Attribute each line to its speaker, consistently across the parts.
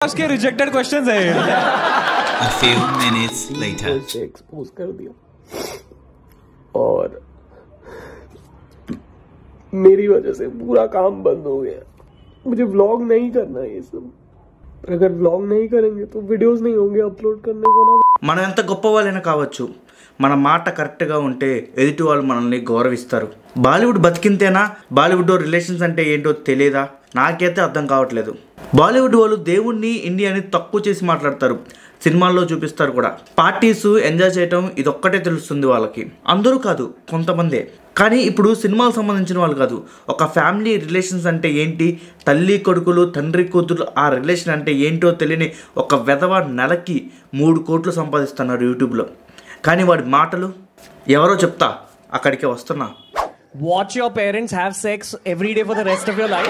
Speaker 1: के rejected questions है
Speaker 2: A few minutes later.
Speaker 3: Expose कर दिया और मेरी वजह से पूरा काम बंद हो गया। मुझे व्लॉग नहीं करना है ये सब। अगर व्लॉग नहीं करेंगे तो वीडियोस नहीं होंगे अपलोड करने को ना।
Speaker 4: మనం ఎంత గొప్ప వాళ్ళైనా కావచ్చు, మన మాట కరెక్ట్గా ఉంటే ఎదుటి వాళ్ళు మనల్ని గౌరవిస్తారు. బాలీవుడ్ బతికింతేనా? బాలీవుడ్ రిలేషన్స్ అంటే ఏంటో తెలియదా? నాకైతే అర్థం కావట్లేదు. బాలీవుడ్ వాళ్ళు దేవుణ్ణి ఇండియాని తక్కువ చేసి మాట్లాడతారు, సినిమాల్లో చూపిస్తారు కూడా. పార్టీస్ ఎంజాయ్ చేయటం ఇదొక్కటే తెలుస్తుంది వాళ్ళకి. అందరూ కాదు, కొంతమందే. కానీ ఇప్పుడు సినిమాలకు సంబంధించిన వాళ్ళు కాదు, ఒక ఫ్యామిలీ రిలేషన్స్ అంటే ఏంటి, తల్లి కొడుకులు తండ్రి కూతురు ఆ రిలేషన్ అంటే ఏంటో తెలియని ఒక వెధవ నెలకి 3 కోట్లు సంపాదిస్తున్నారు యూట్యూబ్లో. కానీ వాడి మాటలు ఎవరో చెప్తా, అక్కడికే వస్తున్నా.
Speaker 5: Watch your parents have sex every day for the rest of your life.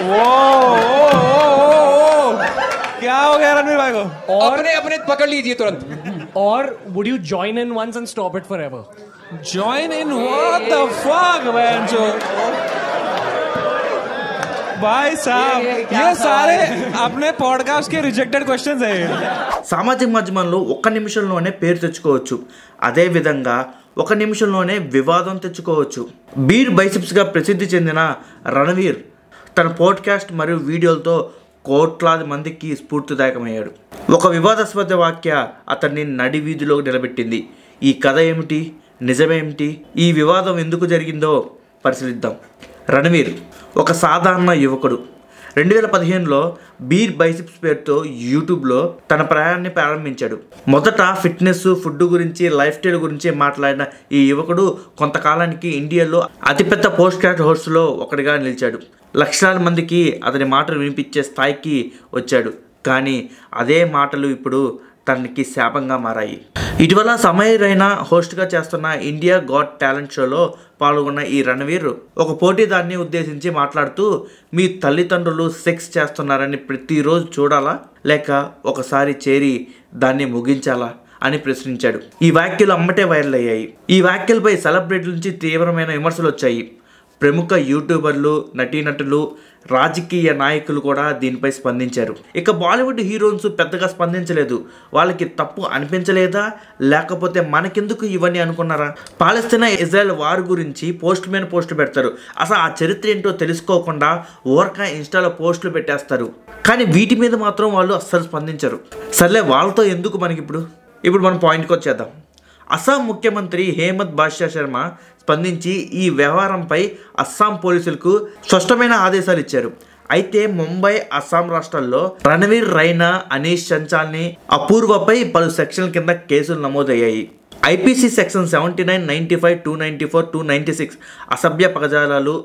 Speaker 1: क्या हो गया रणवीर भाई को?
Speaker 6: अपने अपने पकड़ लीजिए तुरंत.
Speaker 5: Or would you join in once and stop it forever?
Speaker 1: Join in? What the fuck man? जो भाई साहब ये सारे अपने पॉडकास्ट के रिजेक्टेड क्वेश्चंस है.
Speaker 4: సామాజిక మాధ్యమంలో ఒక్క నిమిషంలోనే పేరు తెచ్చుకోవచ్చు, అదేవిధంగా ఒక నిమిషంలోనే వివాదం తెచ్చుకోవచ్చు. బీర్ బైసిప్స్గా ప్రసిద్ధి చెందిన రణవీర్ తన పోడ్కాస్ట్ మరియు వీడియోలతో కోట్లాది మందికి స్ఫూర్తిదాయకమయ్యాడు. ఒక వివాదాస్పద వాక్య అతన్ని నడి వీధిలోకి నిలబెట్టింది. ఈ కథ ఏమిటి, నిజమేమిటి, ఈ వివాదం ఎందుకు జరిగిందో పరిశీలిద్దాం. రణవీర్ ఒక సాధారణ యువకుడు. 2015లో బీర్ బైసిప్స్ పేరుతో యూట్యూబ్లో తన ప్రయాణాన్ని ప్రారంభించాడు. మొదట ఫిట్నెస్, ఫుడ్ గురించి, లైఫ్ స్టైల్ గురించి మాట్లాడిన ఈ యువకుడు కొంతకాలానికి ఇండియాలో అతిపెద్ద పోడ్కాస్ట్ హోస్ట్లో ఒకటిగా నిలిచాడు. లక్షలాది మందికి అతని మాటలు వినిపించే స్థాయికి వచ్చాడు. కానీ అదే మాటలు ఇప్పుడు తనకి శాపంగా మారాయి. ఇటీవల సమయరైన హోస్ట్గా చేస్తున్న ఇండియా గాట్ టాలెంట్ షోలో పాల్గొన్న ఈ రణవీర్ ఒక పోటీదారుని ఉద్దేశించి మాట్లాడుతూ, మీ తల్లిదండ్రులు సెక్స్ చేస్తున్నారని ప్రతిరోజు చూడాలా, లేక ఒకసారి చేరి దాన్ని ముగించాలా అని ప్రశ్నించాడు. ఈ వ్యాఖ్యలు అమ్మటే వైరల్ అయ్యాయి. ఈ వ్యాఖ్యలపై సెలబ్రిటీల నుంచి తీవ్రమైన విమర్శలు వచ్చాయి. ప్రముఖ యూట్యూబర్లు, నటీనటులు, రాజకీయ నాయకులు కూడా దీనిపై స్పందించారు. ఇక బాలీవుడ్ హీరోయిన్స్ పెద్దగా స్పందించలేదు. వాళ్ళకి తప్పు అనిపించలేదా, లేకపోతే మనకెందుకు ఇవన్నీ అనుకున్నారా? పాలస్తీనా ఇజ్రాయెల్ వార్ గురించి పోస్ట్ మీద పోస్టులు పెడతారు. అసలు ఆ చరిత్ర ఏంటో తెలుసుకోకుండా ఊరక ఇన్స్టాలో పోస్టులు పెట్టేస్తారు. కానీ వీటి మీద మాత్రం వాళ్ళు అస్సలు స్పందించరు. సర్లే, వాళ్ళతో ఎందుకు మనకి ఇప్పుడు మనం పాయింట్కి వచ్చేద్దాం. అస్సాం ముఖ్యమంత్రి హేమంత్ బాష్యా శర్మ స్పందించి ఈ వ్యవహారంపై అస్సాం పోలీసులకు స్పష్టమైన ఆదేశాలు ఇచ్చారు. అయితే ముంబై, అస్సాం రాష్ట్రాల్లో రణవీర్, రైనా, అనీష్ చంచాల్ని, అపూర్వపై పలు సెక్షన్ల కింద కేసులు నమోదయ్యాయి. ఐపీసీ సెక్షన్ 79, 95, 294, 296 అసభ్య పదజాలాలు,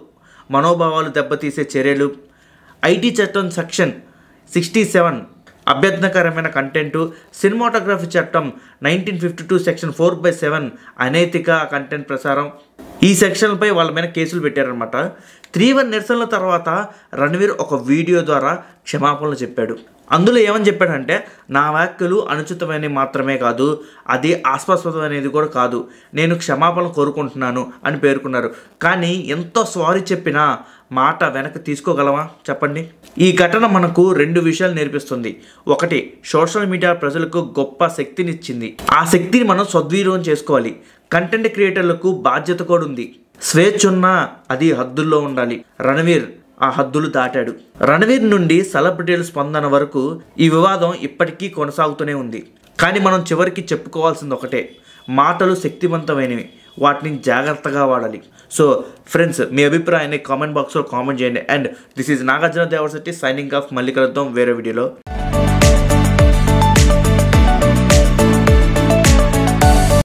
Speaker 4: మనోభావాలు దెబ్బతీసే చర్యలు, ఐటీ చట్టం సెక్షన్ 67 అభ్యర్థనకరమైన కంటెంటు, సినిమాటోగ్రఫీ చట్టం 1952 సెక్షన్ 4/7 అనైతిక కంటెంట్ ప్రసారం, ఈ సెక్షన్లపై వాళ్ళ మీద కేసులు పెట్టారనమాట. తీవ్ర నిరసనల తర్వాత రణవీర్ ఒక వీడియో ద్వారా క్షమాపణలు చెప్పాడు. అందులో ఏమని చెప్పాడంటే, నా వ్యాఖ్యలు అనుచితమైనవి మాత్రమే కాదు, అది ఆస్పదమైనది కూడా కాదు, నేను క్షమాపణ కోరుకుంటున్నాను అని పేర్కొన్నారు. కానీ ఎంతో సారీ చెప్పినా మాట వెనక్కి తీసుకోగలమా చెప్పండి? ఈ ఘటన మనకు 2 విషయాలు నేర్పిస్తుంది. ఒకటి, సోషల్ మీడియా ప్రజలకు గొప్ప శక్తినిచ్చింది. ఆ శక్తిని మనం సద్వినియోగం చేసుకోవాలి. కంటెంట్ క్రియేటర్లకు బాధ్యత కూడా ఉంది. స్వేచ్ఛ ఉన్నా అది హద్దుల్లో ఉండాలి. రణవీర్ ఆ హద్దులు దాటాడు. రణవీర్ నుండి సెలబ్రిటీల స్పందన వరకు ఈ వివాదం ఇప్పటికీ కొనసాగుతూనే ఉంది. కానీ మనం చివరికి చెప్పుకోవాల్సింది ఒకటే, మాటలు శక్తివంతమైనవి, వాటిని జాగ్రత్తగా వాడాలి. సో ఫ్రెండ్స్, మీ అభిప్రాయాన్ని కామెంట్ బాక్స్లో కామెంట్ చేయండి. And this is Nagarjuna Devarasetti signing off. మళ్ళీ కలుద్దాం వేరే వీడియోలో.